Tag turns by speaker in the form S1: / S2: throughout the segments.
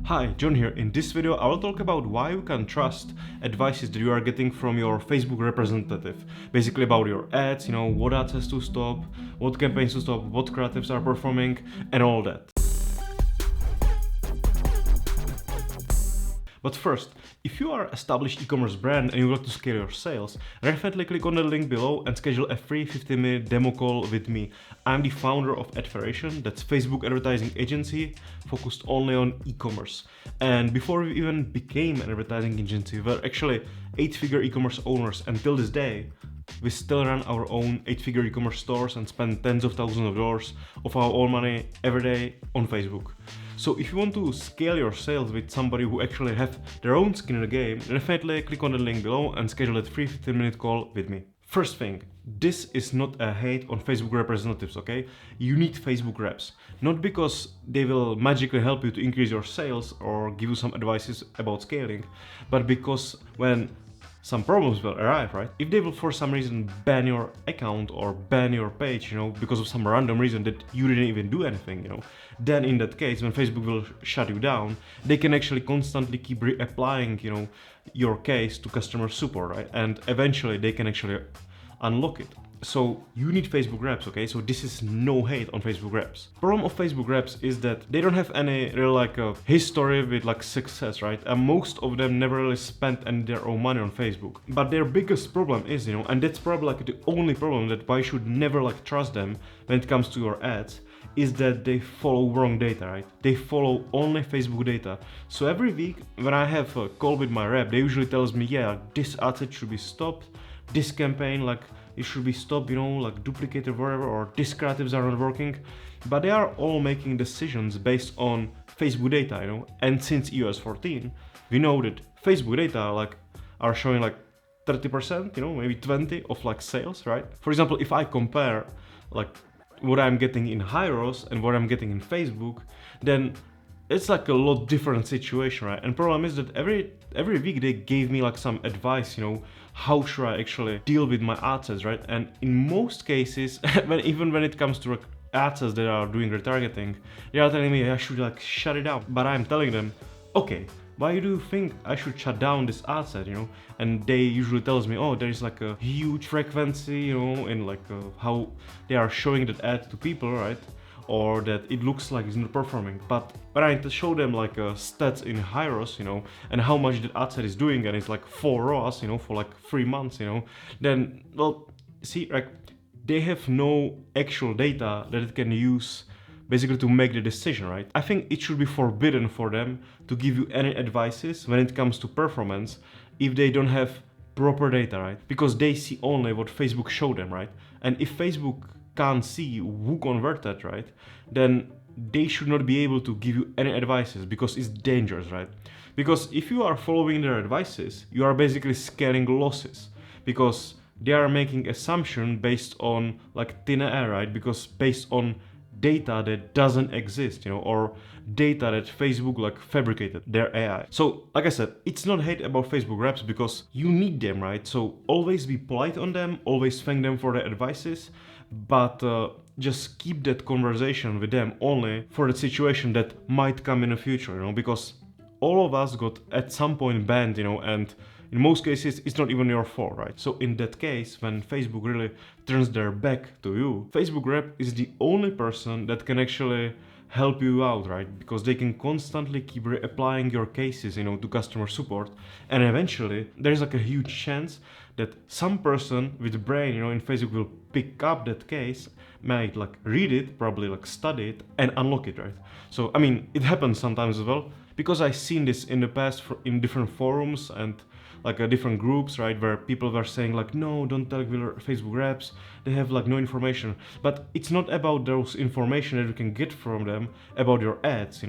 S1: Hi, John here. In this video I will talk about why you can trust advices that you are getting from your Facebook representative. Basically about your ads, what ads has to stop, what campaigns to stop, what creatives are performing, and all that. But first, if you are an established e-commerce brand and you want to scale your sales, definitely click on the link below and schedule a free 15-minute demo call with me. I'm the founder of Adferation, that's Facebook advertising agency focused only on e-commerce. And before we even became an advertising agency, we were actually 8-figure e-commerce owners. Until this day, we still run our own 8-figure e-commerce stores and spend tens of thousands of dollars of our own money every day on Facebook. So if you want to scale your sales with somebody who actually have their own skin in the game, definitely click on the link below and schedule a free 15-minute call with me. First thing, this is not a hate on Facebook representatives, okay? You need Facebook reps. Not because they will magically help you to increase your sales or give you some advices about scaling, but because when some problems will arrive, right? If they will for some reason ban your account or ban your page, because of some random reason that you didn't even do anything, then in that case, when Facebook will shut you down, they can actually constantly keep reapplying, your case to customer support, right? And eventually they can actually unlock it. So you need Facebook reps, okay? So this is no hate on Facebook reps. Problem of Facebook reps is that they don't have any real history with success, right? And most of them never really spent any their own money on Facebook. But their biggest problem is, and that's probably the only problem that why you should never trust them when it comes to your ads, is that they follow wrong data, right? They follow only Facebook data. So every week when I have a call with my rep, they usually tells me, yeah, this ad set should be stopped, this campaign, it should be stopped, duplicated whatever, or these creatives are not working. But they are all making decisions based on Facebook data, and since iOS 14, we know that Facebook data are showing 30%, maybe 20 of sales, right? For example, if I compare what I'm getting in Hyros and what I'm getting in Facebook, then it's a lot different situation, right? And problem is that every week they gave me some advice, how should I actually deal with my ad sets, right? And in most cases, even when it comes to ad sets that are doing retargeting, they are telling me I should shut it down. But I'm telling them, okay, why do you think I should shut down this ad set, And they usually tells me, oh, there is a huge frequency, in how they are showing that ad to people, right? Or that it looks like it's not performing. But when I show them stats in Hyros, and how much the ad set is doing, and it's 4 ROAS, for 3 months, then, well, see, they have no actual data that it can use basically to make the decision, right? I think it should be forbidden for them to give you any advices when it comes to performance if they don't have proper data, right? Because they see only what Facebook showed them, right? And if Facebook can't see who converted, right, then they should not be able to give you any advices because it's dangerous, right? Because if you are following their advices, you are basically scaling losses because they are making assumption based on thin air, right? Because based on data that doesn't exist, or data that Facebook fabricated, their AI. So like I said, it's not hate about Facebook reps because you need them, right? So always be polite on them, always thank them for their advices, but just keep that conversation with them only for the situation that might come in the future, because all of us got at some point banned, and in most cases, it's not even your fault, right? So in that case, when Facebook really turns their back to you, Facebook rep is the only person that can actually help you out, right? Because they can constantly keep reapplying your cases, to customer support. And eventually, there's a huge chance that some person with a brain, in Facebook will pick up that case, might read it, probably study it, and unlock it, right? So, I mean, it happens sometimes as well, because I've seen this in the past in different forums and different groups, right, where people were saying no, don't tell Facebook reps, they have no information. But it's not about those information that you can get from them about your ads,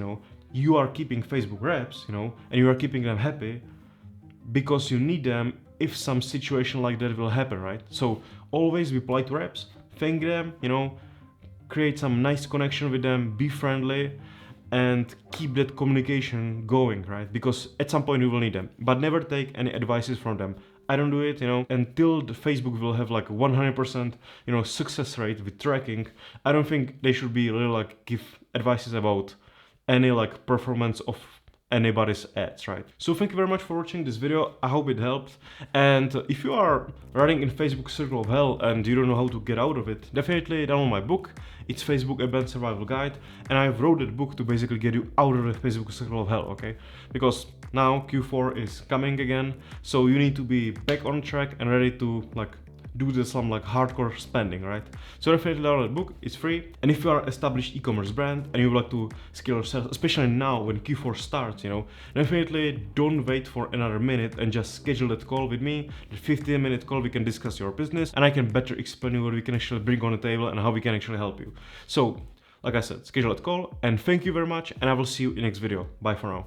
S1: you are keeping Facebook reps, and you are keeping them happy because you need them if some situation like that will happen, right? So always be polite to reps, thank them, create some nice connection with them, be friendly, and keep that communication going, right? Because at some point you will need them, but never take any advices from them. I don't do it, until the Facebook will have 100%, success rate with tracking. I don't think they should be really give advices about any performance of anybody's ads, right? So thank you very much for watching this video. I hope it helped. And if you are running in Facebook Circle of Hell and you don't know how to get out of it, definitely download my book. It's Facebook Advanced Survival Guide, and I wrote that book to basically get you out of the Facebook Circle of Hell, okay? Because now Q4 is coming again, so you need to be back on track and ready to do some hardcore spending, right? So definitely download the book, it's free. And if you are an established e-commerce brand and you would like to scale your sales, especially now when Q4 starts, definitely don't wait for another minute and just schedule that call with me, the 15-minute call. We can discuss your business and I can better explain you what we can actually bring on the table and how we can actually help you. So like I said, schedule that call, and thank you very much, and I will see you in the next video. Bye for now.